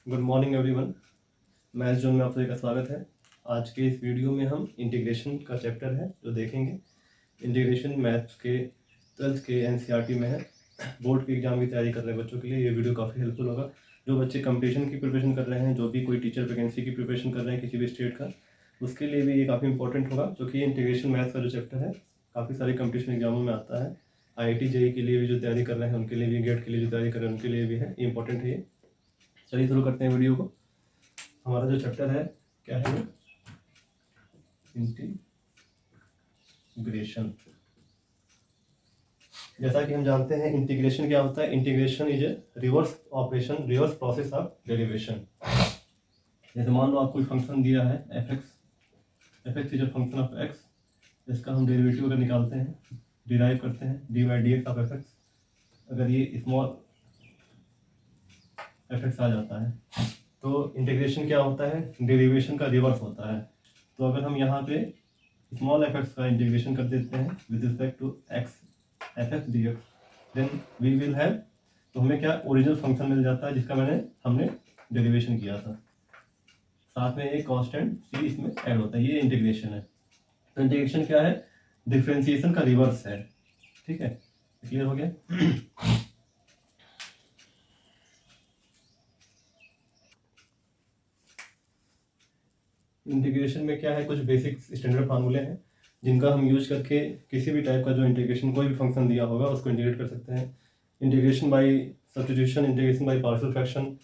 Good morning everyone. Maths zone में आप सभी का स्वागत है। आज के इस वीडियो में हम इंटीग्रेशन का चैप्टर है जो देखेंगे। इंटीग्रेशन मैथ्स के 12th के एनसीईआरटी में है। बोर्ड के एग्जाम की तैयारी कर रहे हैं बच्चों के लिए ये वीडियो काफ़ी हेल्पफुल होगा। जो बच्चे कंपटीशन की प्रिपरेशन कर रहे हैं, जो भी कोई टीचर वैकेंसी की प्रिपरेशन कर रहे हैं किसी भी स्टेट का, उसके लिए भी ये काफ़ी इंपॉर्टेंट होगा, क्योंकि इंटीग्रेशन मैथ्स का जो चैप्टर है काफ़ी सारे कंपटीशन एग्जामों में आता है। IIT JEE के लिए भी जो तैयारी कर रहे हैं उनके लिए भी, गेट के लिए जो तैयारी कर रहे हैं उनके लिए भी है, इंपॉर्टेंट है ये। चलिए शुरू करते हैं वीडियो को। हमारा जो चैप्टर है क्या है, इंटीग्रेशन। जैसा कि हम जानते हैं इंटीग्रेशन क्या होता है। Integration is a reverse operation, reverse process of derivation. जैसे मान लो आपको कोई फंक्शन दिया है F x is a function of x, इसका हम डेरिवेटिव अगर निकालते हैं, डिराइव करते हैं dy/dx ऑफ एफ एक्स। अगर ये स्मॉल एफ एक्स आ जाता है तो इंटीग्रेशन क्या होता है, डेरिवेशन का रिवर्स होता है। तो अगर हम यहाँ पे स्मॉल एफ एक्स का इंटीग्रेशन कर देते हैं with respect to x f x d x, then we will have, तो हमें क्या ओरिजिनल फंक्शन मिल जाता है जिसका हमने डेरिवेशन किया था। साथ में एक कांस्टेंट सी इसमें ऐड होता है, ये इंटीग्रेशन है। तो इंटीग्रेशन क्या है, डिफरेंशिएशन का रिवर्स है। ठीक है, क्लियर हो गया। इंटीग्रेशन में क्या है, कुछ बेसिक स्टैंडर्ड फार्मूले हैं जिनका हम यूज करके किसी भी टाइप का जो इंटीग्रेशन, कोई भी फंक्शन दिया होगा उसको इंटीग्रेट कर सकते हैं। Integration by substitution, integration by partial fraction,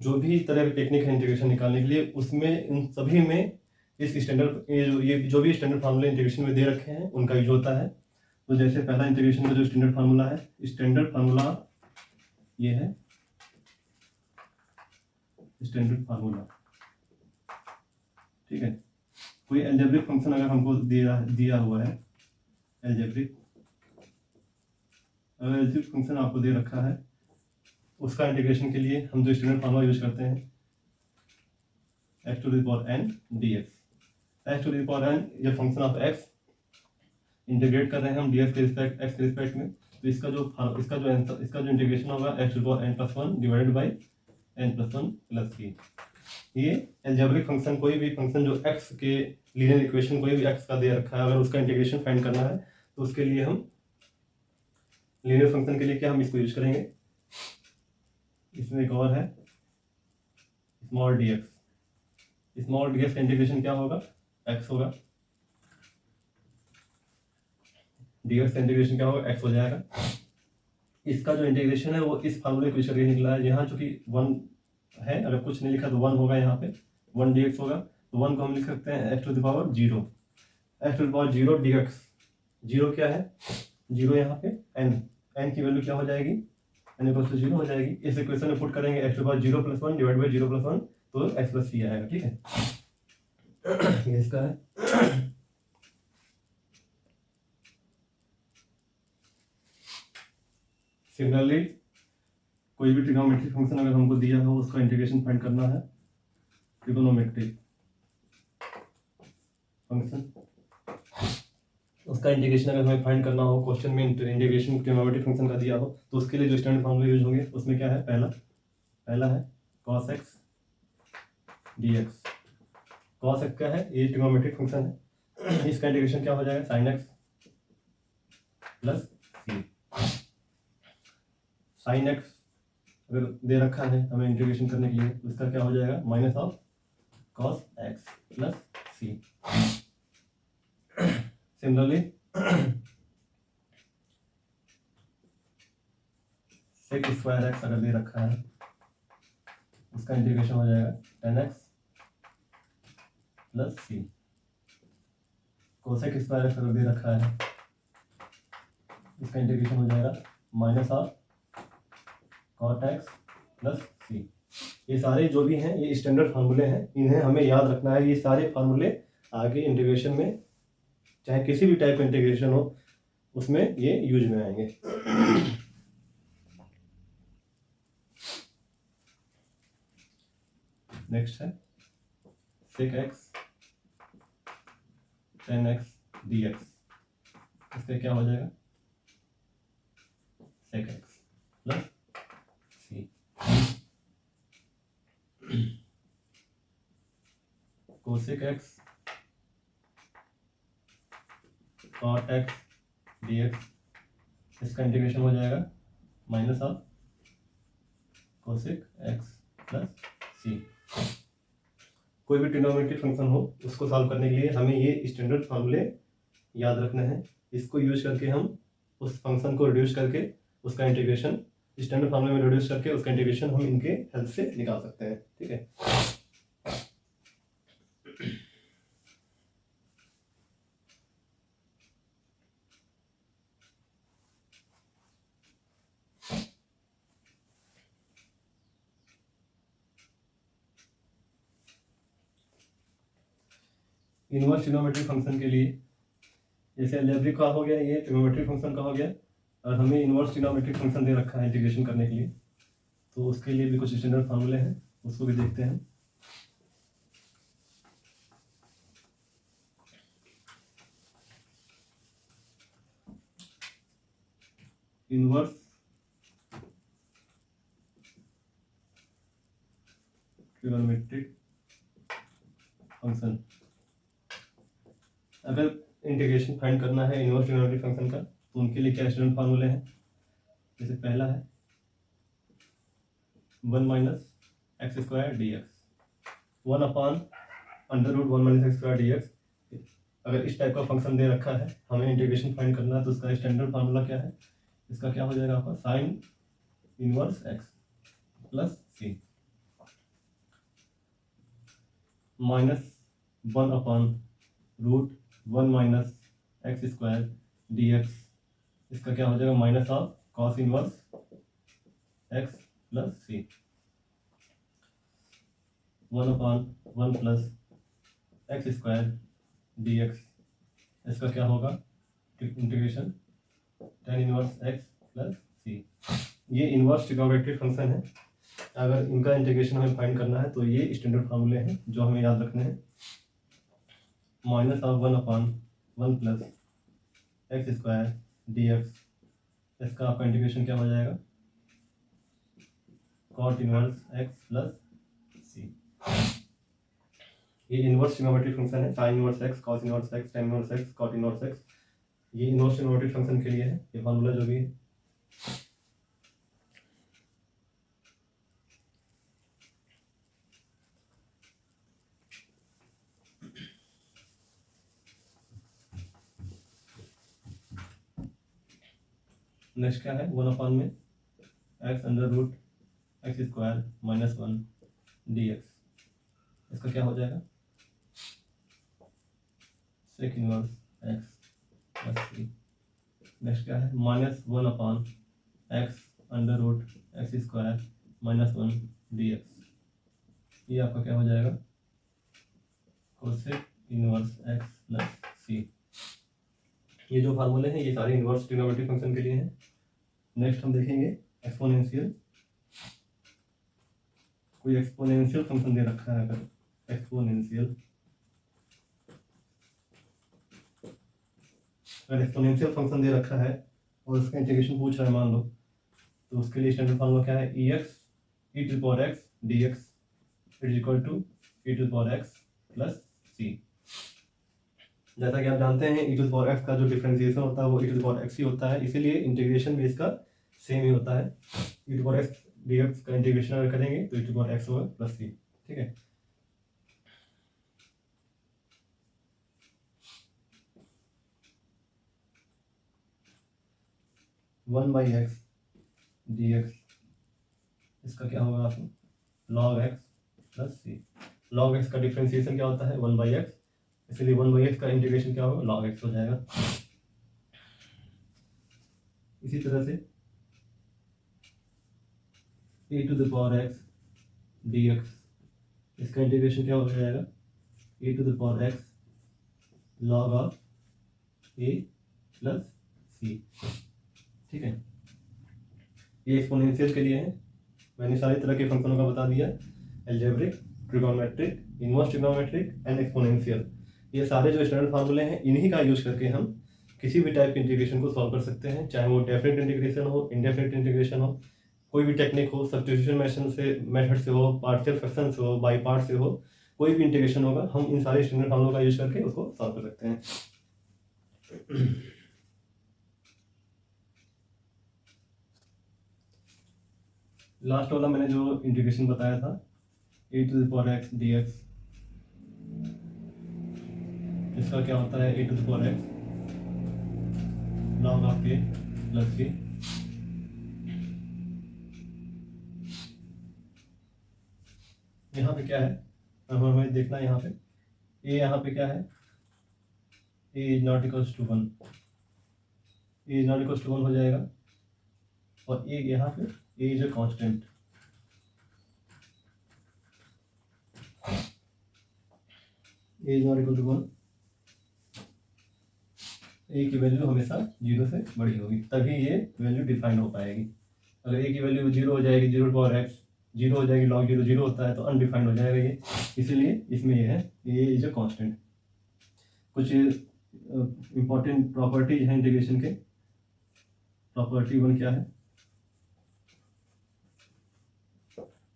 जो भी तरह की टेक्निक है इंटीग्रेशन निकालने के लिए, उसमें इन सभी में इस स्टैंडर्ड ये जो भी स्टैंडर्ड फार्मूले इंटीग्रेशन में दे रखे हैं उनका यूज होता है। तो जैसे पहला इंटीग्रेशन का जो स्टैंडर्ड फार्मूला है, स्टैंडर्ड फार्मूला ये है, स्टैंडर्ड फार्मूला। ठीक है, कोई एल्जेब्रिक फंक्शन अगर हमको दिया हुआ है, एल्जेब्रिक फंक्शन आपको दे रखा है, उसका इंटीग्रेशन के लिए हम जो स्टैंडर्ड फार्मूला यूज करते हैं, x to the power n dx। x to the power n ये फंक्शन ऑफ x इंटीग्रेट कर रहे हैं हम dx के रिस्पेक्ट, x के रिस्पेक्ट में। तो इसका जो इंटीग्रेशन होगा x to the power n+1 divided by n+1 plus c। ये एल्जेब्रिक फंक्शन, कोई भी फंक्शन जो x के लीनियर इक्वेशन कोई भी x का दे रखा है, अगर उसका इंटीग्रेशन फाइंड करना है तो उसके लिए हम लीनियर फंक्शन के लिए क्या हम इसको यूज करेंगे। इसमें एक और है स्मॉल dx। स्मॉल dx का इंटीग्रेशन क्या होगा, x होगा। dx का इंटीग्रेशन क्या होगा, x हो जाएगा। इसका जो इंटीग्रेशन है वो इस फार्मूले को यूज करके निकला है। यहाँ चूंकि 1 है, अगर कुछ नहीं लिखा तो 1 होगा, यहाँ पे 1 dx होगा। तो 1 को हम लिख सकते हैं x to the power 0, x to the power 0 dx। 0 क्या है, 0 यहाँ पे n की वैल्यू क्या हो जाएगी, n इक्वल टू 0 हो जाएगी। इस इक्वेशन में पुट करेंगे x to the power 0 + 1 divide by 0 + 1, तो x + c आएगा। ठीक है, ये इसका है। सिमिलरली कोई भी ट्रिग्नोमेट्रिक फंक्शन अगर हमको दिया हो, उसका इंटीग्रेशन फाइंड करना है, ट्रिग्नोमेट्रिक फंक्शन, उसका इंटीग्रेशन अगर हमें फाइंड करना हो, क्वेश्चन में इंटीग्रेशन ट्रिग्नोमेट्रिक फंक्शन का दिया हो, तो उसके लिए जो स्टैंडर्ड फार्मूले यूज होंगे उसमें क्या है, पहला है cos x dx। cos x क्या है, ये ट्रिग्नोमेट्रिक फंक्शन है, इसका इंटीग्रेशन क्या हो जाएगा, sin x plus c। sin x अगर दे रखा है हमें इंटीग्रेशन करने के लिए, तो इसका क्या हो जाएगा, minus of cos x plus c। Similarly sec square x अगर दे रखा है, इसका इंटीग्रेशन हो जाएगा tan x plus c। Cosec square x अगर दे रखा है, इसका इंटीग्रेशन हो जाएगा minus of cot x plus c। ये सारे जो भी हैं ये स्टैंडर्ड फार्मूले हैं, इन्हें हमें याद रखना है। ये सारे फार्मूले आगे इंटीग्रेशन में, चाहे किसी भी टाइप का इंटीग्रेशन हो, उसमें ये यूज में आएंगे। नेक्स्ट है sec x tan x dx। इसका क्या हो जाएगा, sec x plus c। Cosec x cot x d x, इसका इंटीग्रेशन हो जाएगा minus of cosec x plus c. कोई भी ट्रिग्नोमेट्रिक फंक्शन हो उसको सॉल्व करने के लिए हमें ये स्टैंडर्ड फार्मूले याद रखना है। इसको यूज करके हम उस फंक्शन को रिड्यूस करके उसका इंटीग्रेशन, स्टैंडर्ड फार्मूले में रिड्यूस करके उसका इंटीग्रेशन हम इनके हेल्प से निकाल सकते हैं। ठीक है, इनवर्स ट्रिग्नोमेट्रिक फंक्शन के लिए, जैसे अलजेब्रिक का हो गया, ये ट्रिग्नोमेट्रिक फंक्शन का हो गया, और हमें इनवर्स ट्रिग्नोमेट्रिक फंक्शन दे रखा है इंटीग्रेशन करने के लिए, तो उसके लिए भी कुछ स्टैंडर्ड फार्मूले हैं, उसको भी देखते हैं। इनवर्स ट्रिग्नोमेट्रिक फंक्शन, अगर इंटीग्रेशन फाइंड करना है इनवर्स ट्रिग्नोमेट्रिक फंक्शन का, तो उनके लिए क्या स्टैंडर्ड फार्मूले हैं। जैसे पहला है 1 minus x square d x, 1 upon under root 1 minus x square d x. अगर इस टाइप का फंक्शन दे रखा है, हमें इंटीग्रेशन फाइंड करना है, तो उसका स्टैंडर्ड फार्मूला क्या है, इसका क्या हो जाएगा आपका sine inverse x plus c, minus 1 upon root 1 minus x square d x, इसका क्या हो जाएगा minus of cos inverse x plus c, 1 upon 1 plus x square d x, इसका क्या होगा integration tan inverse x plus c. ये inverse trigonometric function है। अगर इनका इंटीग्रेशन हमें फाइंड करना है तो ये स्टैंडर्ड फार्मूले हैं जो हमें याद रखने हैं। Minus of 1 upon 1 plus x square d x, इसका आपका इंटीग्रेशन क्या हो जाएगा cot inverse x plus c. ये इनवर्स ट्रिग्नोमेट्रिक फंक्शन है, sine inverse x, cos inverse x, tan inverse x, cot inverse x. ये इनवर्स ट्रिग्नोमेट्रिक फंक्शन के लिए है ये फार्मूला जो भी है। नेक्स्ट क्या है 1 अपॉन में x under root x square minus 1 d x, इसका क्या हो जाएगा sec inverse x plus c. Next क्या है minus 1 upon x under root x square minus 1 d x, ये आपका क्या हो जाएगा cosec inverse x plus c. ये जो फार्मूले हैं ये सारे इनवर्स ट्रिग्नोमेट्रिक फंक्शन के लिए हैं। नेक्स्ट हम देखेंगे एक्सपोनेंशियल। कोई एक्सपोनेंशियल फंक्शन दे रखा है, अगर एक्सपोनेंशियल फंक्शन दे रखा है और उसका इंटीग्रेशन पूछ रहा है मान लो, तो उसके लिए स्टैंडर्ड फार्मूला क्या है e x e to the power x d x is equal to e to the power x plus c. जैसा कि आप जानते हैं e to the power x का जो डिफरेंशिएशन होता है वो e to the power x ही होता है, इसीलिए इंटीग्रेशन भी इसका सेम ही होता है। E to the power x d x का इंटीग्रेशन अगर करेंगे तो e to the power x होगा प्लस सी। ठीक है, one by x d x, इसका क्या होगा आपको log x plus c. Log x का डिफरेंशिएशन क्या होता है 1 बाई एक्स, इसलिए 1 बाई एक्स का इंटीग्रेशन क्या होगा लॉग एक्स हो जाएगा। इसी तरह से e to the power x d x, इसका इंटीग्रेशन क्या हो जाएगा e to the power x log of a plus c. ठीक है, ये एक्सपोनेंशियल के लिए है। मैंने सारी तरह के फंक्शनों का बता दिया, algebraic, trigonometric, inverse trigonometric and exponential. ये सारे जो स्टैंडर्ड फार्मूले हैं इन्हीं का यूज करके हम किसी भी टाइप के इंटीग्रेशन को सॉल्व कर सकते हैं, चाहे वो डेफिनेट इंटीग्रेशन हो, इनडेफिनेट इंटीग्रेशन हो, कोई भी टेक्निक हो, सब्स्टिट्यूशन मेथड से हो, पार्शियल फ्रैक्शन से हो, बाई पार्ट से हो, कोई भी इंटीग्रेशन होगा हम इन सारे स्टैंडर्ड फॉर्मूलों का यूज करके उसको सॉल्व कर सकते हैं। लास्ट वाला मैंने जो इंटीग्रेशन बताया था a⁴x dx, इसका क्या होता है a⁴x log of k plus c। यहाँ पे क्या है, अब हमें देखना है यहाँ पे a, यहाँ पे क्या है a is not equals to 1, a is not equals to 1 हो जाएगा, और a यहाँ पे a is a constant, a is not equal to 1, a की वैल्यू हमेशा 0 से बड़ी होगी, तभी ये वैल्यू डिफाइन हो पाएगी। अगर a की वैल्यू 0 हो जाएगी, 0⁴x 0 हो जाएगी, log 0 0 होता है तो अनडिफाइंड हो जाएगा ये, इसीलिए इसमें ये है ये इज अ कांस्टेंट। कुछ इंपॉर्टेंट प्रॉपर्टीज हैं इंटीग्रेशन के। प्रॉपर्टी 1 क्या है?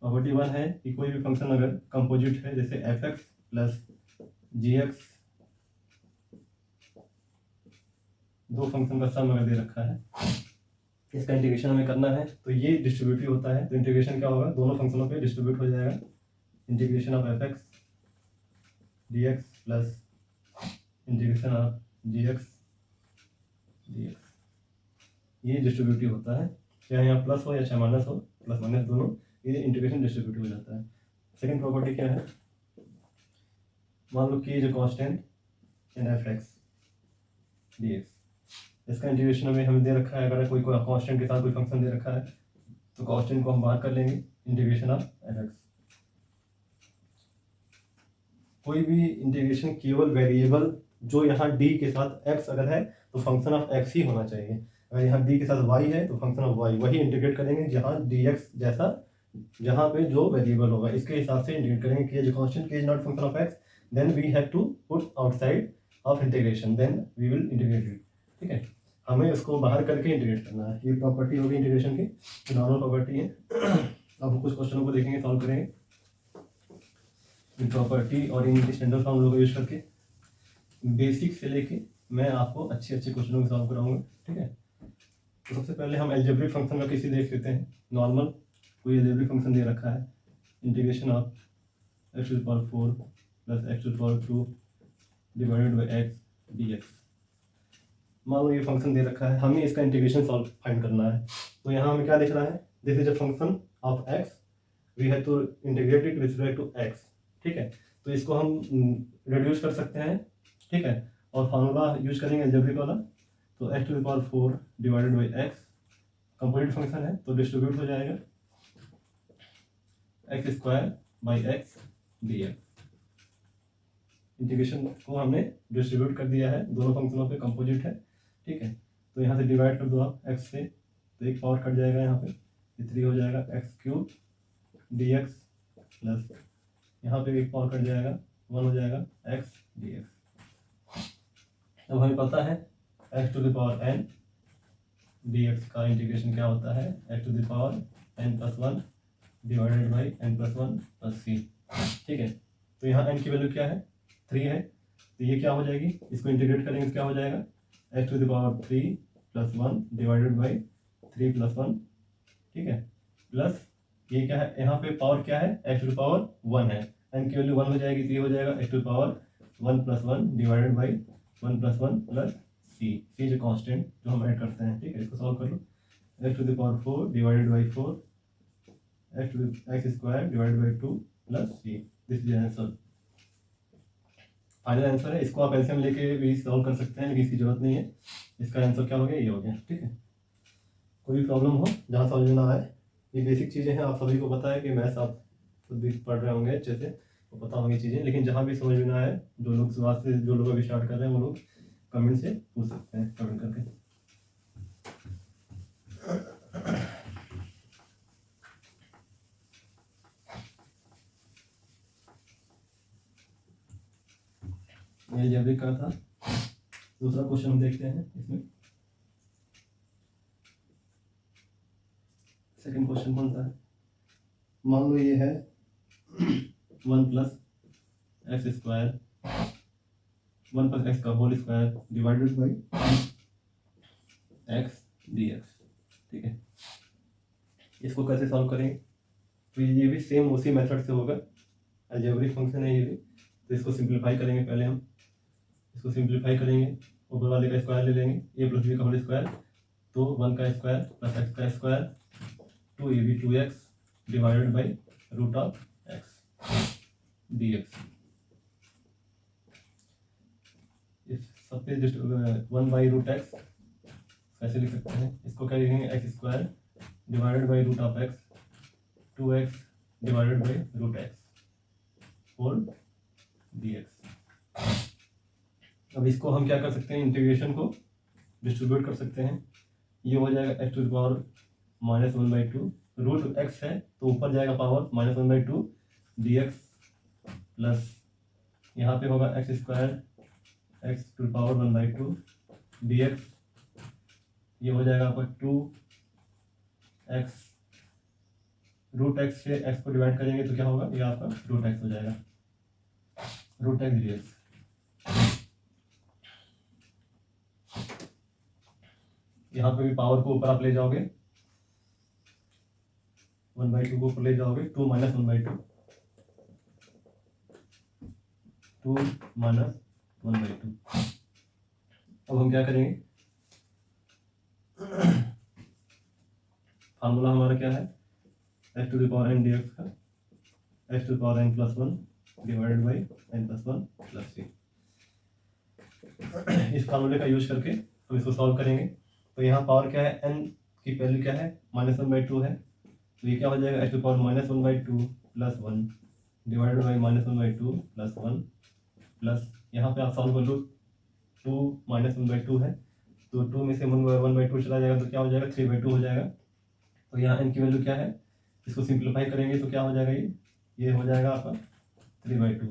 प्रॉपर्टी 1 है कि कोई भी फंक्शन अगर कंपोजिट है, जैसे f(x) प्लस gx, दो फंक्शन का सम अगर दे रखा है, इसका इंटीग्रेशन हमें करना है, तो ये डिस्ट्रीब्यूटिव होता है, तो इंटीग्रेशन क्या होगा, दोनों फंक्शनों पे डिस्ट्रीब्यूट हो जाएगा। Integration of f(x) dx plus integration of gx dx, ये डिस्ट्रीब्यूटिव होता है, चाहे यहाँ प्लस हो या चाहे माइनस हो, प्लस माइनस दोनों, ये इंटीग्रेशन डिस्ट्रीब्यूटिव हो जाता है। सेकंड प्रॉपर्टी क्या है, मान लो k is a constant in f(x) dx, इसका इंटीग्रेशन हमें दे रखा है, अगर कोई कांस्टेंट के साथ कोई फंक्शन दे रखा है तो कांस्टेंट को हम बाहर कर लेंगे, इंटीग्रेशन ऑफ f(x). कोई भी इंटीग्रेशन केवल वेरिएबल जो यहाँ d के साथ x अगर है तो फंक्शन ऑफ x ही होना चाहिए, अगर यहाँ d के साथ y है तो फंक्शन ऑफ y, वही इंटीग्रेट करेंगे जहाँ dx जैसा, जहाँ पे जो वेरिएबल होगा इसके हिसाब से इंटीग्रेट करेंगे। k is constant, k is not function of x, then we have to put outside of integration, then we will integrate it. ठीक है, हमें इसको बाहर करके इंटीग्रेट करना है। ये प्रॉपर्टी होगी इंटीग्रेशन की, नॉर्मल प्रॉपर्टी है। अब हम कुछ क्वेश्चनों को देखेंगे, सॉल्व करेंगे इन प्रॉपर्टी और इन स्टैंडर्ड फॉर्मूलों को यूज करके। बेसिक से लेके मैं आपको अच्छे अच्छे क्वेश्चनों को सॉल्व कराऊंगा। ठीक है, तो सबसे पहले हम अलजेब्रिक फंक्शन का किसी देख लेते हैं। नॉर्मल कोई अलजेब्रिक फंक्शन दे रखा है, integration of x⁴ plus x⁴2 divided by x dx। मान लो ये फंक्शन दे रखा है, हमें इसका इंटीग्रेशन सॉल्व फाइंड करना है। तो यहाँ हमें क्या दिख रहा है, this is a function of x, we have to integrate it with respect to x। ठीक है, तो इसको हम रिड्यूस कर सकते हैं। ठीक है, और फार्मूला यूज करेंगे अलजेब्रिक वाला, तो x⁴ divided by x, composite function है तो डिस्ट्रीब्यूट हो जाएगा x² by x dx। Integration को हमने डिस्ट्रीब्यूट कर दिया है, दोनों फंक्शनों पे कंपोजिट है। ठीक है, तो यहाँ से डिवाइड कर दो आप x से, तो एक पावर कट जाएगा, यहाँ पे 3 हो जाएगा x³ dx, प्लस यहाँ पे एक पावर कट जाएगा, 1 हो जाएगा x dx। अब हमें पता है x⁴n dx का इंटीग्रेशन क्या होता है, x⁴n+1 divided by n+1 plus c। ठीक है, तो यहाँ n की वैल्यू क्या है, 3 है, तो ये क्या हो जाएगी, इसको इंटीग्रेट करेंगे तो क्या हो जाएगा, x⁴3+1 डिवाइडेड बाई 3+1। ठीक है, प्लस ये क्या है, यहाँ पे पावर क्या है, x⁴1 है, n की वैल्यू 1 हो जाएगी, 3 हो जाएगा, x⁴1+1 divided by 1+1 plus c जो कांस्टेंट जो हम ऐड करते हैं। ठीक है, इसको सॉल्व कर लो, x⁴ divided by 4 x² divided by 2 plus c, this is answer. Final answer है, इसको आप एलसीएम लेके भी सॉल्व कर सकते हैं, लेकिन इसकी जरूरत नहीं है। इसका आंसर क्या हो गया, ये हो गया। ठीक है, कोई भी प्रॉब्लम हो जहाँ समझ में ना आए, ये बेसिक चीज़ें हैं, आप सभी को पता है कि मैथ्स आप खुद भी पढ़ रहे होंगे अच्छे से, तो पता होंगी चीज़ें, लेकिन जहाँ भी समझ में ना आए, जो लोग शुरुआत से जो लोग अभी स्टार्ट कर रहे हैं वो लोग कमेंट से पूछ सकते हैं, कमेंट करके। ये अलजेब्रिक का था। दूसरा क्वेश्चन हम देखते हैं इसमें। सेकंड क्वेश्चन कौन सा है, मान लो ये है 1 + एक्स स्क्वायर 1 प्लस एक्स का whole square divided by x d x. ठीक है, इसको कैसे सॉल्व करेंगे? तो ये भी सेम उसी मेथड से होगा, अलजेब्रिक फंक्शन है ये भी। तो इसको सिंप्लीफाई करेंगे, पहले हम इसको सिंप्लीफाई करेंगे, ऊपर वाले का स्क्वायर ले लेंगे, ए प्लस बी का होल स्क्वायर, तो 1 का स्क्वायर प्लस एक्स का square 2ab 2x divided by root of x d x. इस सब पे जस्ट 1 बाई रूट एक्स कैसे लिख सकते हैं? इसको क्या लिखेंगे? X square divided by root of x 2x divided by root x whole d x. अब इसको हम क्या कर सकते हैं? इंटीग्रेशन को डिस्ट्रीब्यूट कर सकते हैं। ये हो जाएगा x to the power -1/2, root x है तो ऊपर जाएगा पावर -1/2 डी एक्स, प्लस यहाँ पे होगा x square x to the power 1/2 d x. ये हो जाएगा आपका 2x, रूट एक्स से एक्स को डिवाइड करेंगे तो क्या होगा? ये आपका रूट एक्स हो जाएगा, रूट एक्स डी एक्स। यहाँ पे भी पावर को ऊपर आप ले जाओगे, 1/2 को ऊपर ले जाओगे, 2 - 1/2 2 - 1/2। अब हम क्या करेंगे? फार्मूला हमारा क्या है? X to the power n dx का x to the power n + 1 divided by n + 1 + 3। इस फार्मूले का यूज करके हम इसको सॉल्व करेंगे। तो यहाँ पावर क्या है? n की वैल्यू क्या है? -1/2 है, तो ये क्या हो जाएगा? X to the power -1/2 + 1 divided by -1/2 + 1 plus यहाँ पे आप सॉल्व कर लो, 2 - 1/2 है तो 2 में से 1/2 चला जाएगा तो क्या हो जाएगा? 3/2 हो जाएगा। तो यहाँ n की वैल्यू क्या है? इसको सिंप्लीफाई करेंगे तो क्या हो जाएगा? ये हो जाएगा आपका 3/2।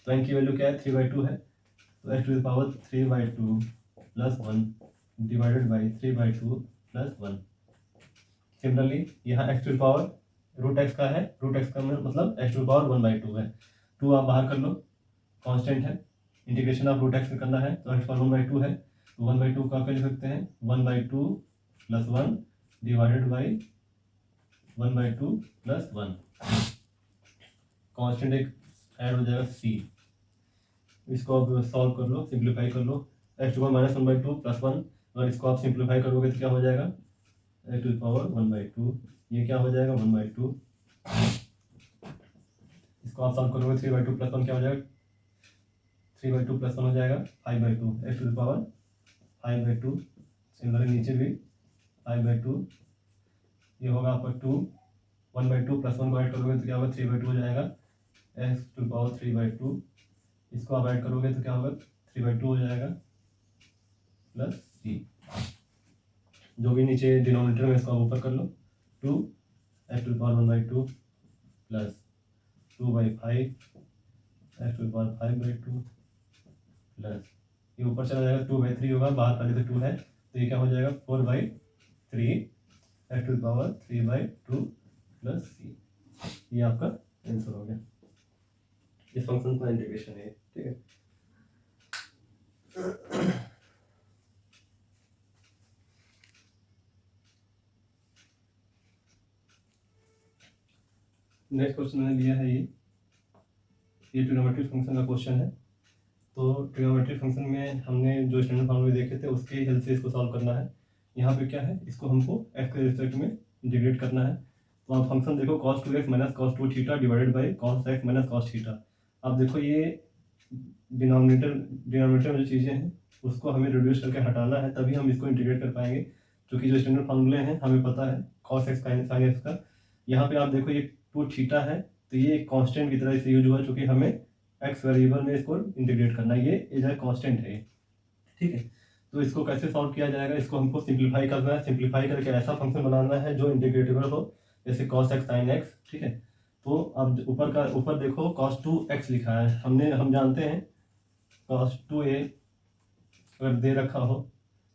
तो n की वैल्यू क्या है? 3/2 है, तो x to the power 3/2 + 1 divided by 3/2 + 1। Similarly यहाँ x to the power root x का है, रूट एक्स का मतलब एक्स टू द पावर 1/2 है, 2 आप बाहर कर लो, कांस्टेंट है, इंटीग्रेशन ऑफ रूट एक्स में करना है तो एक्स पावर 1/2 है, तो 1/2 का क्या लिख सकते हैं? 1/2 + 1 डिवाइडेड बाई 1/2 + 1। कांस्टेंट एक ऐड हो जाएगा c। इसको आप सॉल्व कर लो, सिंप्लीफाई कर लो, एक्स टू द पावर -1/2 + 1, अगर इसको आप सिंप्लीफाई करोगे तो क्या हो जाएगा? एक्स टू द पावर 1/2, ये क्या हो जाएगा? 1/2। इसको आप सॉल्व करोगे 3/2 + 1 क्या हो जाएगा? 3/2 + 1 हो जाएगा 5/2, x to the power 5/2। Similarly नीचे भी 5/2, ये होगा आपका 2, 1/2 + 1 को ऐड करोगे तो क्या होगा? 3/2 हो जाएगा, एक्स टू द पावर 3/2। इसको आप ऐड करोगे तो क्या होगा? 3/2 हो जाएगा प्लस c। जो भी नीचे डिनोमिनेटर में इसको आप ऊपर कर लो, 2 x to the power 1/2 plus 2/5 x to the power 5/2 plus ये ऊपर चला जाएगा 2/3 होगा, बाहर पहले तो 2 है तो ये क्या हो जाएगा? 4/3 x to the power 3/2 plus c। ये आपका आंसर हो गया। इस फंक्शन का इंटीग्रेशन है, ठीक है। नेक्स्ट क्वेश्चन मैंने लिया है, ये ट्रिग्नोमेट्रिक फंक्शन का क्वेश्चन है। तो ट्रिग्नोमेट्रिक फंक्शन में हमने जो स्टैंडर्ड फार्मूले देखे थे उसके हेल्प से इसको सॉल्व करना है। यहाँ पे क्या है? इसको हमको x के रिस्पेक्ट में इंटीग्रेट करना है। तो आप फंक्शन देखो cos 2x - cos 2 theta divided by cos x - cos theta. आप देखो ये डिनोमिनेटर में जो चीज़ें हैं उसको हमें रिड्यूस करके हटाना है, तभी हम इसको इंटीग्रेट कर पाएंगे, क्योंकि जो स्टैंडर्ड फार्मूले हैं हमें पता है cos x sin x का। यहाँ पे आप देखो ये 2 थीटा है तो ये एक कांस्टेंट की तरह इसे यूज हुआ, चूँकि हमें एक्स वेरिएबल में इसको इंटीग्रेट करना है, ये जो है कांस्टेंट है, ठीक है। तो इसको कैसे सॉल्व किया जाएगा? इसको हमको सिंप्लीफाई करना है, सिंप्लीफाई करके ऐसा फंक्शन बनाना है जो इंटीग्रेटेबल हो, जैसे cos x sin x, ठीक है। तो अब ऊपर देखो cos 2x लिखा है, हम जानते हैं cos 2a अगर दे रखा हो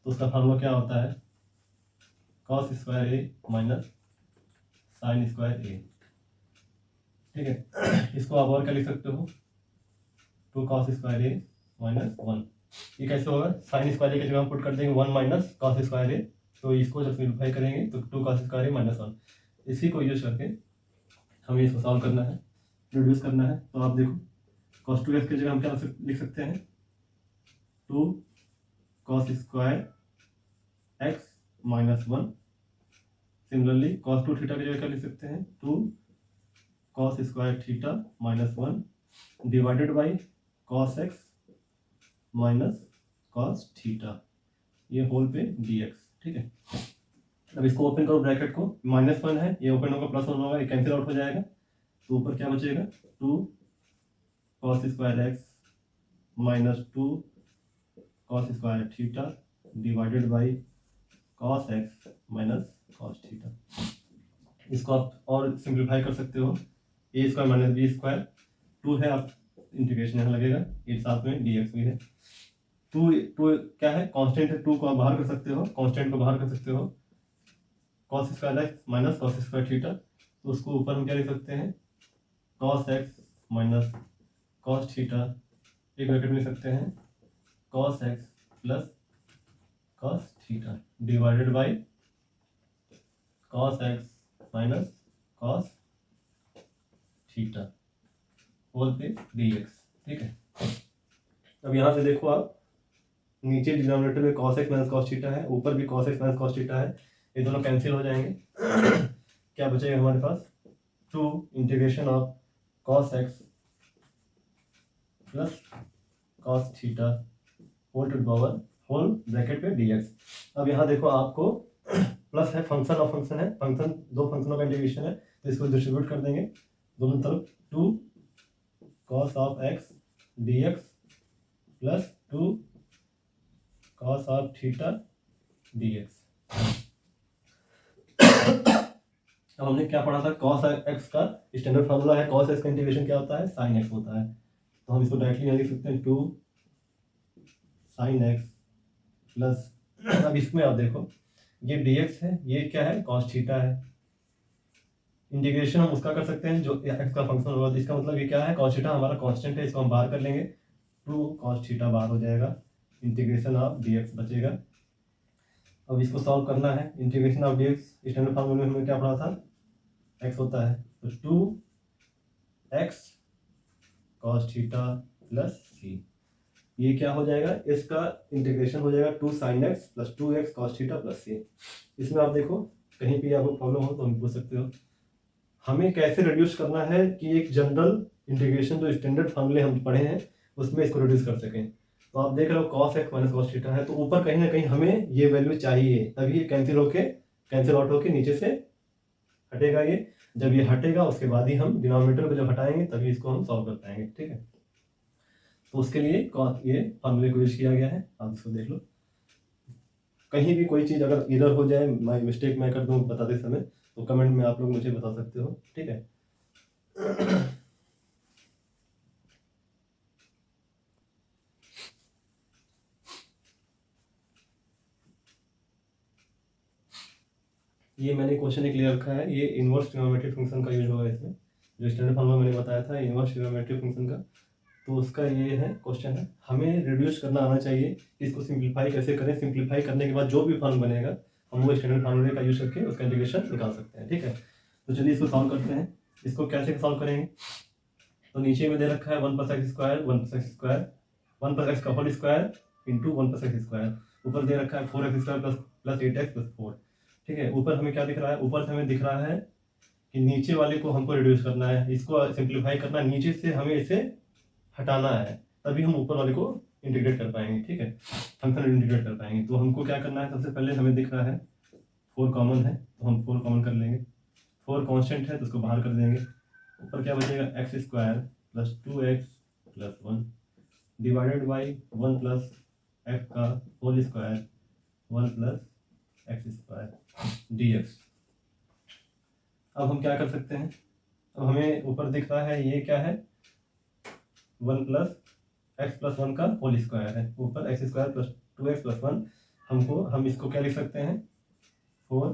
तो उसका फार्मूला क्या होता है? cos square a minus sin square a, ठीक है। इसको आप और क्या लिख सकते हो? 2 cos स्क्वायर ए माइनस 1। ये कैसे होगा, साइन स्क्वायर ए की जगह हम पुट कर देंगे 1 माइनस कॉस स्क्वायर ए, तो इसको जब सिंप्लीफाई करेंगे तो 2 cos स्क्वायर ए माइनस 1। इसी को यूज करके हमें इसको सॉल्व करना है, रिड्यूस करना है। तो आप देखो cos 2x की जगह हम क्या लिख सकते हैं, 2 cos square x minus 1। Similarly cos 2 theta की जगह क्या लिख सकते हैं, 2 cos square theta minus 1 divided by cos x minus cos theta, ये होल पे dx। ठीक है, अब इसको ओपन करो ब्रैकेट को, -1 है, ये ओपन होगा +1 होगा, ये कैंसिल आउट हो जाएगा, तो ऊपर क्या बचेगा, 2 cos square x minus 2 cos square theta divided by cos x minus cos theta. इसको आप और सिंप्लीफाई कर सकते हो, a square minus b square, 2 है, आप इंटीग्रेशन यहाँ लगेगा, ये साथ में dx भी है। 2 क्या है, कांस्टेंट है, 2 को आप बाहर कर सकते हो, कांस्टेंट को बाहर कर सकते हो, cos square x minus cos square theta, तो उसको ऊपर हम क्या लिख सकते हैं, cos x minus cos theta, एक ब्रैकेट में लिख सकते हैं cos x plus cos theta divided by cos x minus cos theta whole पे dx। ठीक है, अब यहाँ से देखो आप, नीचे डिनोमिनेटर में cos x minus cos theta है, ऊपर भी cos x minus cos theta है, ये दोनों कैंसिल हो जाएंगे। क्या बचेगा हमारे पास, 2 integration of cos x plus cos theta whole to power whole bracket पे dx। अब यहाँ देखो आपको प्लस है, फंक्शन ऑफ फंक्शन है, फंक्शन दो फंक्शनों का इंटीग्रेशन है, तो इसको डिस्ट्रीब्यूट कर देंगे दोनों तरफ, 2 cos of x dx plus 2 cos of theta dx। अब हमने क्या पढ़ा था, cos x का स्टैंडर्ड फार्मूला है, cos x का इंटीग्रेशन क्या होता है, sin x होता है, तो हम इसको डायरेक्टली यहाँ लिख सकते हैं 2 sin x प्लस, अब इसमें आप देखो ये dx है, ये क्या है, cos थीटा है, इंटीग्रेशन हम उसका कर सकते हैं जो x का फंक्शन होगा, तो इसका मतलब ये क्या है, cos थीटा हमारा कांस्टेंट है, इसको हम बाहर कर लेंगे, 2 cos थीटा बाहर हो जाएगा, इंटीग्रेशन ऑफ dx बचेगा। अब इसको सॉल्व करना है, इंटीग्रेशन ऑफ dx स्टैंडर्ड फार्मूले में हमने क्या पढ़ा था, x होता है तो 2x cos theta plus c, ये क्या हो जाएगा, इसका इंटीग्रेशन हो जाएगा 2 sin x plus 2x cos theta plus c। इसमें आप देखो कहीं भी आपको प्रॉब्लम हो तो हम पूछ सकते हो, हमें कैसे रिड्यूस करना है कि एक जनरल इंटीग्रेशन जो स्टैंडर्ड फार्मूले हम पढ़े हैं उसमें इसको रिड्यूस कर सकें। तो आप देख रहे हो cos x minus cos theta है, तो ऊपर कहीं ना कहीं हमें ये वैल्यू चाहिए, तभी ये कैंसिल आउट होके नीचे से हटेगा। ये जब ये हटेगा उसके बाद ही हम डिनोमिनेटर को जब हटाएंगे तभी इसको हम सॉल्व कर पाएंगे। ठीक है, तो उसके लिए ये फार्मूले को यूज किया गया है, आप इसको देख लो। कहीं भी कोई चीज़ अगर इधर हो जाए, मिस्टेक मैं कर दूँ बताते समय, तो कमेंट में आप लोग मुझे बता सकते हो। ठीक है, ये मैंने क्वेश्चन एक क्लियर रखा है, ये इनवर्स ट्रिग्नोमेट्रिक फंक्शन का यूज होगा इसमें, जो स्टैंडर्ड फार्मूला मैंने बताया था इनवर्स ट्रिग्नोमेट्रिक फंक्शन का, तो उसका ये है क्वेश्चन है, हमें रिड्यूस करना आना चाहिए, इसको सिंप्लीफाई कैसे करें, सिंप्लीफाई करने के बाद जो भी फॉर्म बनेगा हम वो स्टैंडर्ड फार्मूले का यूज करके उसका इंटीग्रेशन निकाल सकते हैं। ठीक है, तो चलिए इसको सॉल्व करते हैं। इसको कैसे सॉल्व करेंगे, तो नीचे में दे रखा है 1 + x square 1 + x square 1 + x का whole square into 1 + x square, ऊपर दे रखा है 4x square plus 8x plus 4। ठीक है, ऊपर हमें क्या दिख रहा है, ऊपर से हमें दिख रहा है कि नीचे वाले को हमको रिड्यूस करना है, इसको सिंप्लीफाई करना है, नीचे से हमें इसे हटाना है, तभी हम ऊपर वाले को इंटीग्रेट कर पाएंगे। ठीक है, फंक्शन इंटीग्रेट कर पाएंगे। तो हमको क्या करना है, सबसे पहले हमें दिख रहा है 4 कॉमन है, तो हम 4 कॉमन कर लेंगे, 4 कांस्टेंट है तो उसको बाहर कर देंगे, ऊपर क्या बचेगा x square plus 2x plus 1 divided by 1 plus x का whole square 1 plus x square dx। अब हम क्या कर सकते हैं, अब हमें ऊपर दिख रहा है ये क्या है, 1 प्लस x प्लस 1 का होल स्क्वायर है, ऊपर x square plus 2x plus 1, हम इसको क्या लिख सकते हैं, 4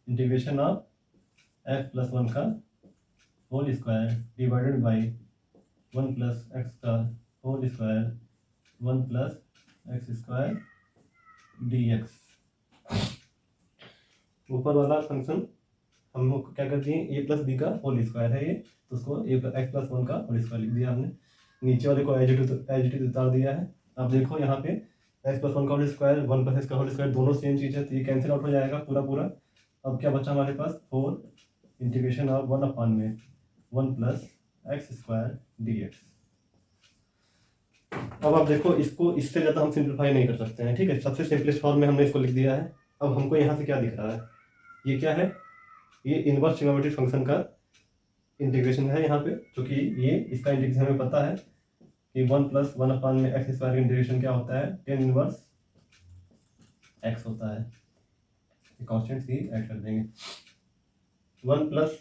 इंटीग्रेशन ऑफ x प्लस 1 का whole square divided by 1 plus x का whole square 1 plus x square dx। ऊपर वाला फंक्शन हम लोग क्या कर दिए, ए प्लस बी का होल स्क्वायर है ये, तो उसको ए एक्स प्लस 1 का होल स्क्वायर लिख दिया हमने। नीचे वाले को एज इट इज उतार दिया है। अब देखो यहाँ पे एक्स प्लस 1 का होल स्क्वायर 1 प्लस एक्स का होल स्क्वायर दोनों सेम चीज़ है, तो ये कैंसिल आउट हो जाएगा पूरा पूरा। अब क्या बचा हमारे पास, 4 इंटीग्रेशन ऑफ 1 अपान में 1 प्लस एक्स स्क्वायर dx। अब आप देखो इसको इससे ज़्यादा हम सिंप्लीफाई नहीं कर सकते हैं, ठीक है। सबसे सिंपलेस्ट फॉर्म में हमने इसको लिख दिया है। अब हमको यहाँ से क्या दिख रहा है, ये क्या है, ये इनवर्स ट्रिग्नोमेट्रिक फंक्शन का इंटीग्रेशन है यहाँ पे, क्योंकि ये इसका इंटीग्रेशन हमें पता है कि 1 प्लस 1 अपान में एक्स स्क्वायर का इंटीग्रेशन क्या होता है, टेन इनवर्स एक्स होता है। कॉन्स्टेंट ही ऐड कर देंगे। 1 प्लस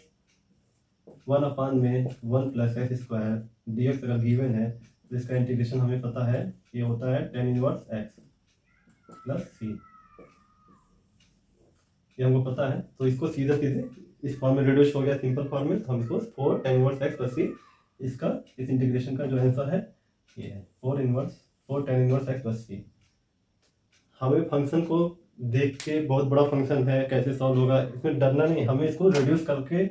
1 अपान में 1 प्लस एक्स स्क्वायर dx अगर गिवन है तो इसका इंटीग्रेशन हमें पता है, ये होता है tan inverse x plus c, ये हमको पता है। तो इसको सीधे सीधे इस फॉर्म में रिड्यूस हो गया सिंपल फॉर्म में, तो हम इसको 4 टेन इनवर्स एक्स प्लस सी, इसका इस इंटीग्रेशन का जो आंसर है ये है 4 टेन इनवर्स एक्स प्लस सी। हमें फंक्शन को देख के बहुत बड़ा फंक्शन है कैसे सॉल्व होगा इसमें डरना नहीं, हमें इसको रिड्यूस करके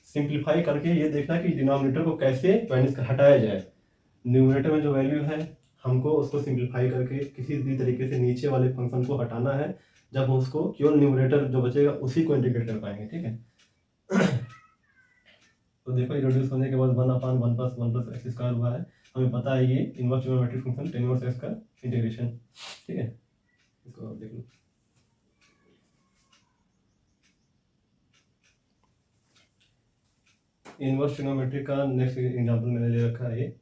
सिंप्लीफाई करके ये देखना कि डिनोमिनेटर को कैसे हटाया जाए। न्यूमरेटर में जो वैल्यू है हमको उसको सिंप्लीफाई करके किसी भी तरीके से नीचे वाले फंक्शन को हटाना है, जब हम उसको केवल न्यूमरेटर जो बचेगा उसी को इंटीग्रेट कर पाएंगे, ठीक है। तो देखो ये रिड्यूस होने के बाद 1 अपान 1 प्लस एक्स स्क्वायर हुआ है, हमें पता है ये inverse trigonometric function tan inverse x का इंटीग्रेशन, ठीक है। इसको देख लो। इनवर्स ट्रिग्नोमेट्री का नेक्स्ट एग्जांपल मैंने ले रखा है,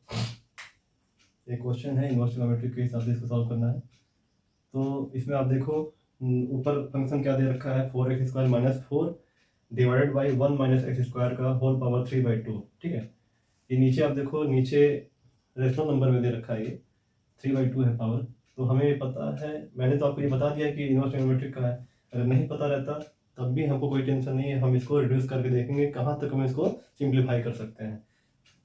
ये क्वेश्चन है इनवर्स ट्रिग्नोमेट्री के हिसाब से इसको सॉल्व करना है। तो इसमें आप देखो ऊपर फंक्शन क्या दे रखा है, 4x square minus 4 divided by 1 minus x square का होल पावर 3/2, ठीक है। ये नीचे आप देखो, नीचे रेशनल नंबर में दे रखा है, ये 3/2 है पावर। तो हमें पता है, मैंने तो आपको ये बता दिया कि इनवर्स ट्रिग्नोमेट्री का है, अगर नहीं पता रहता तब भी हमको कोई टेंशन नहीं है, हम इसको रिड्यूस करके देखेंगे कहाँ तक हम इसको सिंप्लीफाई कर सकते हैं।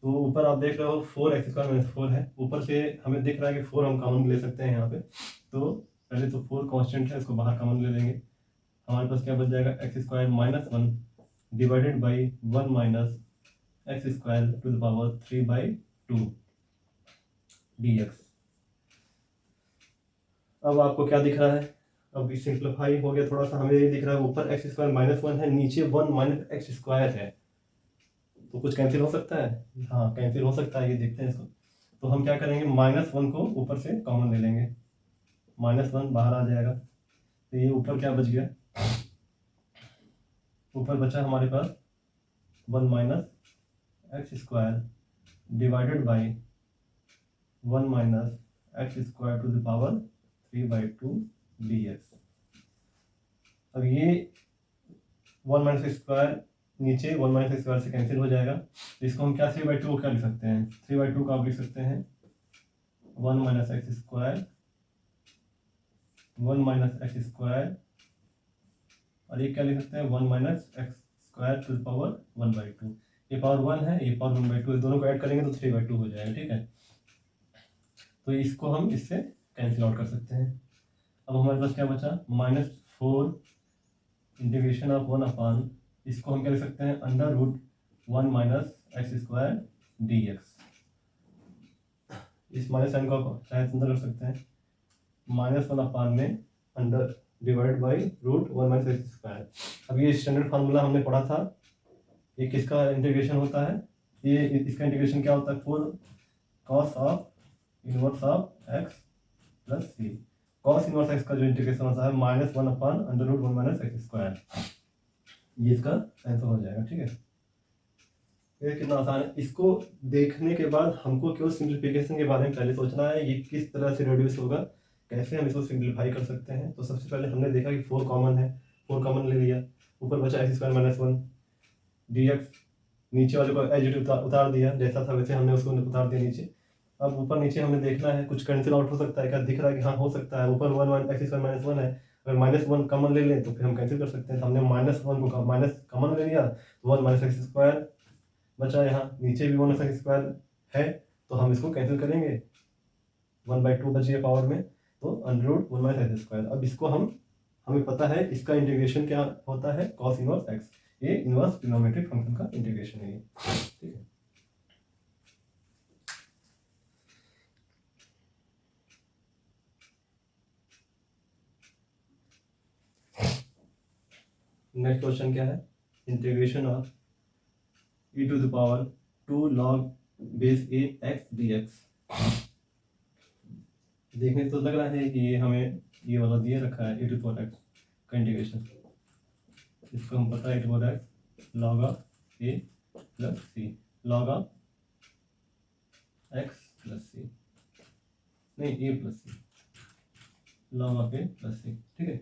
तो ऊपर आप देख रहे हो 4x स्क्वायर माइनस 4 है, ऊपर से हमें दिख रहा है कि 4 हम कॉमन ले सकते हैं यहाँ पे। तो पहले तो 4 कांस्टेंट है, इसको बाहर कॉमन ले लेंगे, हमारे पास क्या बच जाएगा, x square minus 1 divided by 1 minus x square to the power 3/2 dx। अब आपको क्या दिख रहा है, अब सिंप्लीफाई हो गया थोड़ा सा, हमें ये दिख रहा है ऊपर एक्स स्क्वायर माइनस 1 है, नीचे 1 माइनस एक्स स्क्वायर है, तो कुछ कैंसिल हो सकता है, हाँ कैंसिल हो सकता है, ये देखते हैं इसको। तो हम क्या करेंगे, -1 को ऊपर से कॉमन ले लेंगे, -1 बाहर आ जाएगा, तो ये ऊपर क्या बच गया, ऊपर बचा हमारे पास 1 minus x square divided by 1 minus x square to the power 3/2 dx। अब ये 1 माइनस एक्स स्क्वायर नीचे 1 माइनस एक्स स्क्वायर से कैंसिल हो जाएगा, तो इसको हम क्या 3/2 को क्या लिख सकते हैं, 3/2 का आप लिख सकते हैं 1 minus x square 1 minus x square, और ये क्या लिख सकते हैं 1 minus x square to the power 1/2। ये पावर 1 है, ये पावर 1/2, दोनों को ऐड करेंगे तो 3/2 हो जाएगा, ठीक है। तो इसको हम इससे कैंसिल आउट कर सकते हैं। अब हमारे पास क्या बचा, -4 इंटीग्रेशन ऑफ 1 अपान, इसको हम क्या लिख सकते हैं √1 माइनस एक्स स्क्वायर dx। इस माइनस साइन को चाहे अंदर रख सकते हैं, -1 अपान में under divide by √1 minus x square. अब ये स्टैंडर्ड फार्मूला हमने पढ़ा था, ये किसका इंटीग्रेशन होता है, ये इसका इंटीग्रेशन क्या होता है, 4 cos of inverse of x plus c. Cos inverse x का जो इंटीग्रेशन होता है -1 अपान √1 माइनस एक्स स्क्वायर, ये इसका आंसर हो जाएगा, ठीक है। ये कितना आसान है, इसको देखने के बाद हमको केवल सिंप्लीफिकेशन के बारे में पहले सोचना है, ये किस तरह से रिड्यूस होगा, कैसे हम इसको सिंप्लीफाई कर सकते हैं। तो सबसे पहले हमने देखा कि 4 कॉमन है, 4 कॉमन ले लिया, ऊपर बचा एक्स स्क्वायर माइनस 1 dx, नीचे वाले को एज इट उतार दिया, जैसा था वैसे हमने उसको उतार दिया नीचे। अब ऊपर नीचे हमें देखना है कुछ कैंसिल आउट हो सकता है क्या, दिख रहा है कि हाँ हो सकता है, ऊपर 1 एक्स स्क्वायर माइनस 1 है, अगर -1 कॉमन ले लें तो फिर हम कैंसिल कर सकते हैं। तो हमने -1 को माइनस कॉमन ले लिया, तो 1 माइनस एक्स स्क्वायर बचा, यहाँ नीचे भी 1 एक्स स्क्वायर है, तो हम इसको कैंसिल करेंगे, 1/2 बच गया पावर में, तो √1 - x²। अब इसको हमें पता है इसका इंटीग्रेशन क्या होता है, cos इनवर्स x। ये इनवर्स ट्रिग्नोमेट्रिक फंक्शन का इंटीग्रेशन है ये, ठीक है। नेक्स्ट क्वेश्चन क्या है, integration of e⁻² log base a x dx। देखने तो लग रहा है कि ये हमें ये वाला दिए रखा है e⁻x का इंटीग्रेशन। इसको हम पता है e⁻x log of a plus c, log of x plus c, नहीं a plus c, log of a plus c, ठीक है।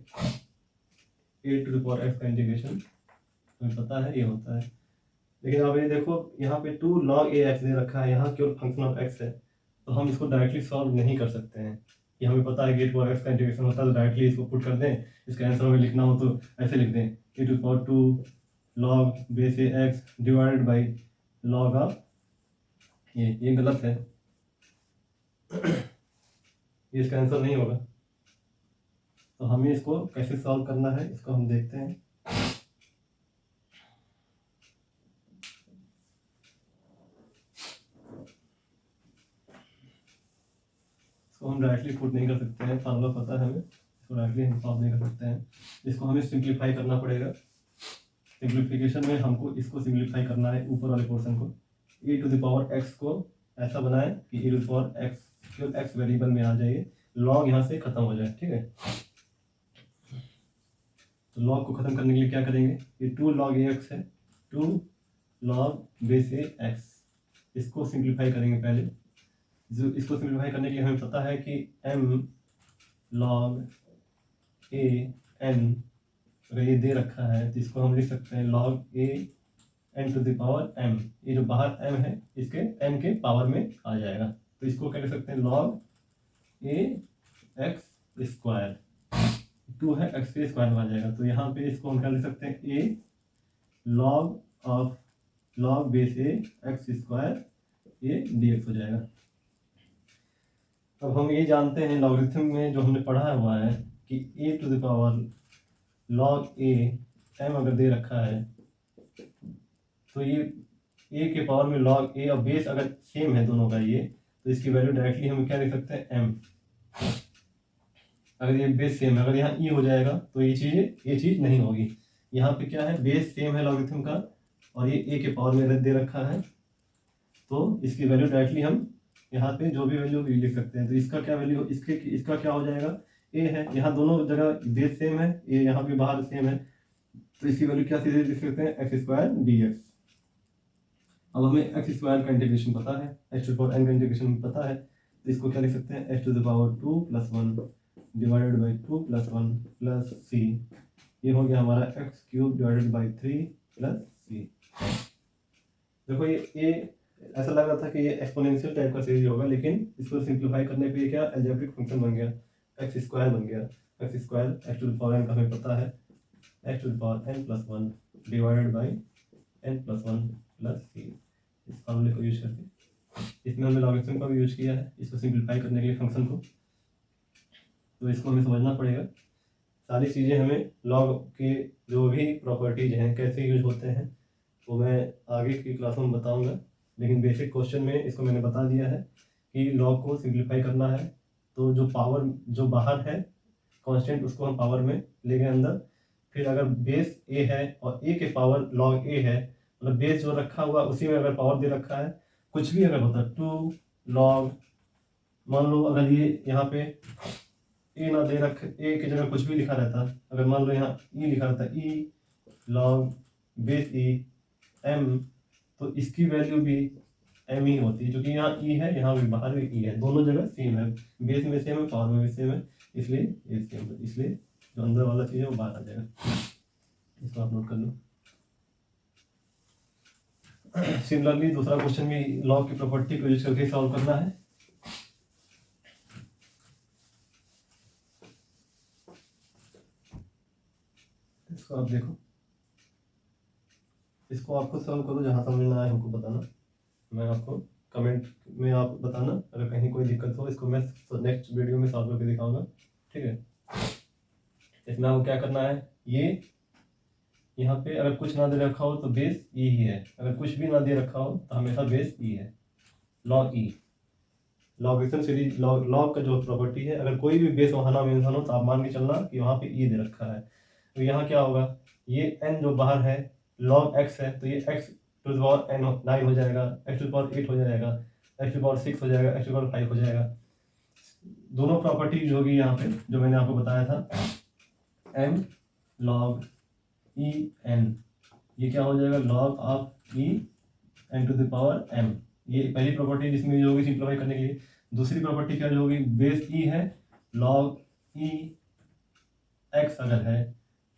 e⁻x का इंटीग्रेशन हमें पता है ये होता है, लेकिन अब ये देखो यहाँ पे 2 log ax दे रखा है, यहाँ केवल फंक्शन ऑफ x है, तो हम इसको डायरेक्टली सॉल्व नहीं कर सकते हैं। ये हमें पता है कि e⁻x का इंटीग्रेशन होता है, तो डायरेक्टली इसको पुट कर दें, इसका आंसर हमें लिखना हो तो ऐसे लिख दें e⁻² log base ax divided by log of ये गलत है, ये इसका आंसर नहीं होगा। तो हमें इसको कैसे सॉल्व करना है, इसको हम देखते हैं। इसको हम डायरेक्टली पुट नहीं कर सकते हैं, फार्मूला पता है हमें, इसको डायरेक्टली हम सॉल्व नहीं कर सकते हैं। इसको हमें सिंप्लीफाई करना पड़ेगा। सिंप्लीफिकेशन में हमको इसको सिंप्लीफाई करना है, ऊपर वाले पोर्शन को e⁻x को ऐसा बनाए कि e⁻x केवल x वेरिएबल में आ जाए, log यहाँ से खत्म हो जाए, ठीक है। तो log को खत्म करने के लिए क्या करेंगे, ये 2 log ax है, 2 log base x, इसको सिंप्लीफाई करेंगे पहले। जो इसको सिंप्लीफाई करने के लिए हमें पता है कि m log a n, अगर ये दे रखा है तो इसको हम लिख सकते हैं log a n to the power m, ये जो बाहर m है इसके n के पावर में आ जाएगा, तो इसको क्या लिख सकते हैं log a x², 2 है x के स्क्वायर में आ जाएगा, तो यहाँ पे इसको हम क्या लिख सकते हैं a log of log base a x², ये dx हो जाएगा। अब हम ये जानते हैं लॉगरिथम में जो हमने पढ़ा हुआ है कि a⁻ log a m अगर दे रखा है तो ये a के पावर में log a और बेस अगर सेम है दोनों का ये, तो इसकी वैल्यू डायरेक्टली हम क्या लिख सकते हैं m। अगर ये बेस सेम है, अगर यहाँ e हो जाएगा तो ये चीज़ नहीं होगी। यहाँ पे क्या है, बेस सेम है लॉगरिथम का और ये a के पावर में दे रखा है, तो इसकी वैल्यू डायरेक्टली हम यहाँ पे जो भी वैल्यू लिख सकते हैं। तो इसका क्या वैल्यू, इसका क्या हो जाएगा, a है, यहाँ दोनों जगह बेस सेम है, a यहाँ भी बाहर सेम है, तो इसकी वैल्यू क्या सीधे लिख सकते हैं x² dx। अब हमें x² का इंटीग्रेशन पता है, x⁻n का इंटीग्रेशन पता है, तो इसको क्या लिख सकते हैं h⁻2 + 1 divided by 2 + 1 plus c, ये हो गया हमारा x³ divided by 3 plus c। देखो ये ऐसा लग रहा था कि ये एक्सपोनेंशियल टाइप का सीरीज होगा, लेकिन इसको सिंप्लीफाई करने पे क्या अलजेब्रिक फंक्शन बन गया, x² बन गया। x² x⁻n का हमें पता है x⁻n + 1 divided by n + 1 plus c। इस फार्मूले को यूज करके इसमें हमने लॉगरिथम का भी यूज किया है इसको सिंप्लीफाई करने के लिए फंक्शन को, तो इसको हमें समझना पड़ेगा। सारी चीज़ें हमें लॉग के जो भी प्रॉपर्टीज हैं कैसे यूज होते हैं वो मैं आगे की क्लासों में बताऊंगा, लेकिन बेसिक क्वेश्चन में इसको मैंने बता दिया है कि लॉग को सिंप्लीफाई करना है, तो जो पावर जो बाहर है कांस्टेंट उसको हम पावर में ले गए अंदर, फिर अगर बेस a है और a के पावर log a है, मतलब बेस जो रखा हुआ उसी में अगर पावर दे रखा है, कुछ भी अगर होता 2 log, मान लो अगर ये यहाँ पे a ना दे रख, a की जगह कुछ भी लिखा रहता, अगर मान लो यहाँ e लिखा रहता e log base e m, तो इसकी वैल्यू भी m ही होती है, क्योंकि यहाँ e है यहाँ भी बाहर भी e है, दोनों जगह सेम है, बेस में सेम है पावर में भी सेम है, इसलिए ये सेम है, इसलिए जो अंदर वाला चीज़ है वो बाहर आ जाएगा। इसको आप नोट कर लो। सिमिलरली दूसरा क्वेश्चन भी लॉग की प्रॉपर्टी को यूज करके सॉल्व करना है। इसको आप देखो, इसको आपको सॉल्व करो, जहाँ समझ में आए हमको बताना, मैं आपको कमेंट में आप बताना अगर कहीं कोई दिक्कत हो। इसको मैं नेक्स्ट वीडियो में सॉल्व करके दिखाऊंगा, ठीक है। इसमें आपको क्या करना है, ये यहाँ पे अगर कुछ ना दे रखा हो तो बेस ई ही है, अगर कुछ भी ना दे रखा हो तो हमेशा बेस ई है। लॉग ई, लॉगरिथम सीरीज लॉग का जो प्रॉपर्टी है, अगर कोई भी बेस वहाँ ना मेंशन हो तो आप मान के चलना कि वहाँ पे ई दे रखा है। तो यहाँ क्या होगा, ये n जो बाहर है log x है, तो ये x to the power n 9 हो जाएगा, x टू द पावर 8 हो जाएगा, x टू द पावर 6 हो जाएगा, x टू द पावर 5 हो जाएगा। दोनों प्रॉपर्टीज होगी यहाँ पे जो मैंने आपको बताया था, m log e n, ये क्या हो जाएगा log of e n to the power m। ये पहली प्रॉपर्टी जिसमें ये होगी सिंप्लीफाई करने के लिए। दूसरी प्रॉपर्टी क्या जो होगी, बेस e है, log e x अगर है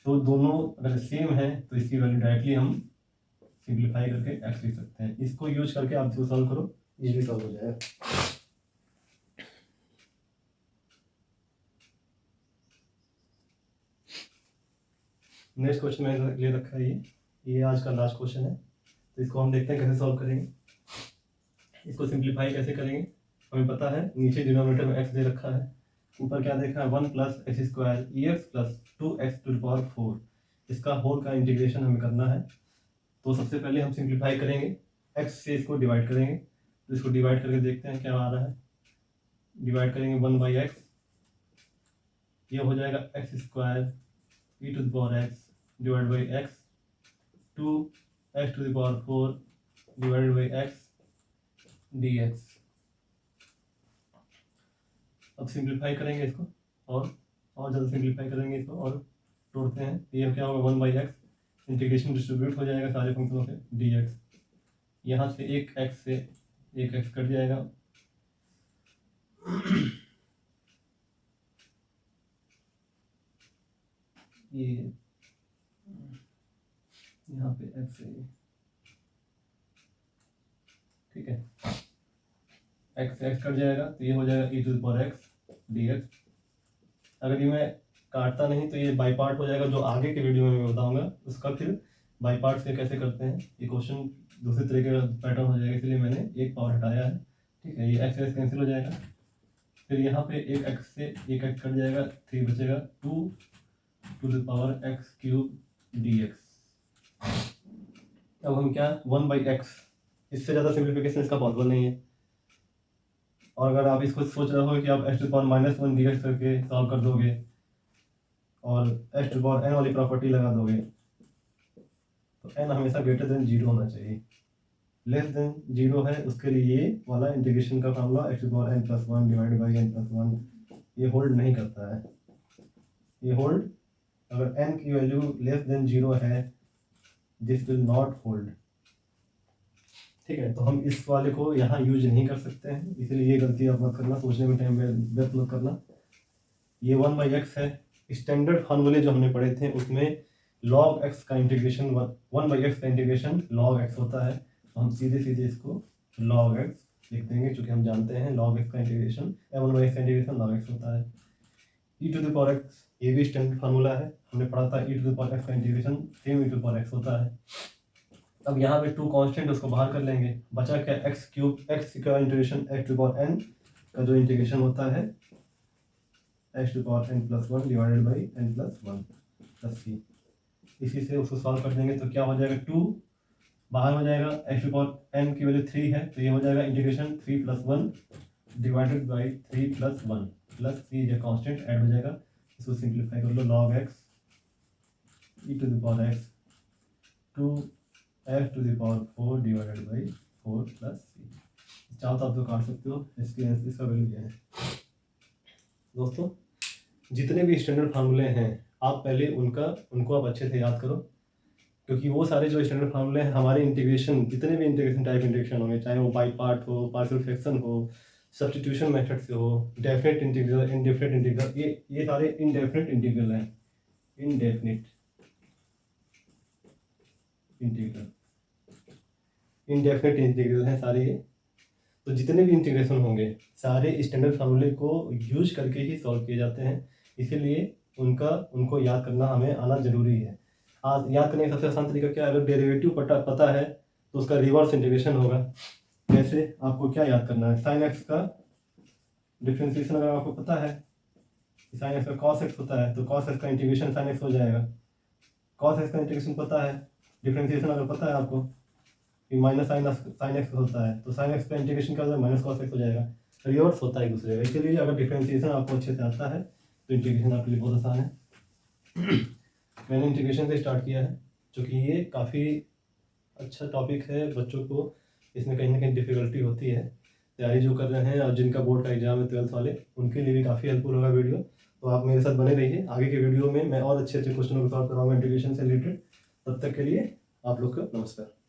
तो दोनों अगर सेम है तो इसकी वैल्यू डायरेक्टली हम सिंप्लीफाई करके x लिख सकते हैं। इसको यूज करके आप इसको सॉल्व करो, इजीली सॉल्व हो जाएगा। नेक्स्ट क्वेश्चन मैंने ले रखा है, ये आज का लास्ट क्वेश्चन है, तो इसको हम देखते हैं कैसे सॉल्व करेंगे। इसको सिंप्लीफाई कैसे करेंगे, हमें पता है नीचे डिनोमिनेटर में x दे रखा है, ऊपर क्या देखा है 1 plus x square e x plus 2x to the power 4, इसका होल का इंटीग्रेशन हमें करना है। तो सबसे पहले हम सिंप्लीफाई करेंगे, x से इसको डिवाइड करेंगे, तो इसको डिवाइड करके देखते हैं क्या आ रहा है। डिवाइड करेंगे 1/x, ये हो जाएगा x square e to the power x divide by x, 2x to the power 4 divided by x dx। अब सिंप्लीफाई करेंगे इसको और ज़्यादा सिंप्लीफाई करेंगे इसको और तोड़ते हैं, ये क्या होगा 1/x, इंटीग्रेशन डिस्ट्रीब्यूट हो जाएगा सारे फंक्शनों से dx, यहाँ से एक x कट जाएगा, ये यहाँ पे x है, ठीक है, x कट जाएगा तो ये हो जाएगा e to the power x dx। अगर ये मैं काटता नहीं तो ये बाई पार्ट हो जाएगा, जो आगे के वीडियो में मैं बताऊंगा उसका फिर बाई पार्ट से कैसे करते हैं। ये क्वेश्चन दूसरे तरीके का पैटर्न हो जाएगा, इसलिए मैंने एक पावर हटाया है, ठीक है। ये x कैंसिल हो जाएगा, फिर यहाँ पे एक x से एक x कट जाएगा, 3 बचेगा, 2 to the power x cube dx। अब हम क्या 1/x, इससे ज़्यादा सिंप्लीफिकेशन इसका पॉसिबल नहीं है। और अगर आप इसको सोच रहे हो कि आप x to the power -1 dx करके सॉल्व कर दोगे और x to the power n वाली प्रॉपर्टी लगा दोगे, तो n हमेशा ग्रेटर देन 0 होना चाहिए। लेस देन 0 है उसके लिए ये वाला इंटीग्रेशन का formula x to the power n+1 divided by n+1 ये होल्ड नहीं करता है। ये होल्ड, अगर n की वैल्यू लेस देन 0 है, दिस विल नॉट होल्ड, ठीक है। तो हम इस वाले को यहाँ यूज नहीं कर सकते हैं, इसलिए ये गलती आप मत करना, सोचने में टाइम व्यर्थ मत करना। ये 1/x है, स्टैंडर्ड फार्मूले जो हमने पढ़े थे उसमें log x का इंटीग्रेशन 1/x का इंटीग्रेशन log x होता है, तो हम सीधे इसको log x लिख देंगे, क्योंकि हम जानते हैं log x का इंटीग्रेशन 1/x का इंटीग्रेशन log x होता है। e to the power x ये भी स्टैंडर्ड फार्मूला है, हमने पढ़ा था e to the power x का integration same e to the power x होता है। अब यहाँ पे 2 कांस्टेंट उसको बाहर कर लेंगे, बचा क्या x क्यूब, x का integration x to power n का जो इंटीग्रेशन होता है x to power n+1 divided by n+1 plus c। इसी से उसको सॉल्व कर देंगे तो क्या हो जाएगा, 2 बाहर हो जाएगा, x टू पावर n की वैल्यू 3 है तो ये हो जाएगा integration 3+1 divided by 3+1 plus c, जो कांस्टेंट ऐड हो जाएगा। इसको सिंप्लीफाई कर लो, log x e to the power x 2x to the power 4 divided by 4 plus c। चाहो तो आप तो काट सकते हो, इसका वैल्यू क्या है। दोस्तों जितने भी स्टैंडर्ड फार्मूले हैं आप पहले उनको आप अच्छे से याद करो, क्योंकि वो सारे जो स्टैंडर्ड फार्मूले हैं हमारे इंटीग्रेशन, जितने भी इंटीग्रेशन टाइप इंटीग्रेशन होंगे, चाहे वो बाई पार्ट हो, पार्शियल फ्रैक्शन हो, सब्स्टिट्यूशन मेथड से हो, डेफिनेट इंटीग्रल, इनडेफिनेट इंटीग्रल, ये सारे इनडेफिनेट इंटीग्रल हैं, इनडेफिनेट इंटीग्रल हैं सारे ये। तो जितने भी इंटीग्रेशन होंगे सारे स्टैंडर्ड फार्मूले को यूज करके ही सॉल्व किए जाते हैं, इसीलिए उनको याद करना हमें आना जरूरी है। आज याद करने का सबसे आसान तरीका क्या है, अगर डेरिवेटिव पता है तो उसका रिवर्स इंटीग्रेशन होगा, कैसे, आपको क्या याद करना है, साइन एक्स का डिफ्रेंसिएशन अगर आपको पता है, साइन एक्स का कॉस एक्स होता है तो कॉस एक्स का इंटीग्रेशन साइन एक्स हो जाएगा। कॉस एक्स का इंटीग्रेशन पता है, डिफ्रेंसिएशन अगर पता है आपको कि माइनस साइन एक्स होता है तो साइन एक्स का इंटीग्रेशन क्या हो जाएगा, माइनस कॉस एक्स हो जाएगा। रिवर्स होता है एक दूसरे का, इसलिए अगर डिफ्रेंसिएशन आपको अच्छे से आता है तो इंटीग्रेशन आपके लिए बहुत आसान है। मैंने इंटीग्रेशन से स्टार्ट किया है, क्योंकि ये काफ़ी अच्छा टॉपिक है, बच्चों को इसमें कहीं ना कहीं डिफिकल्टी होती है। तैयारी जो कर रहे हैं और जिनका बोर्ड का एग्जाम है 12th वाले, उनके लिए भी काफ़ी हेल्पफुल होगा वीडियो। तो आप मेरे साथ बने रहिए, आगे के वीडियो में मैं और अच्छे अच्छे क्वेश्चनों को सॉल्व कराऊंगा इंटीग्रेशन से रिलेटेड। तब तक के लिए आप लोग को नमस्कार।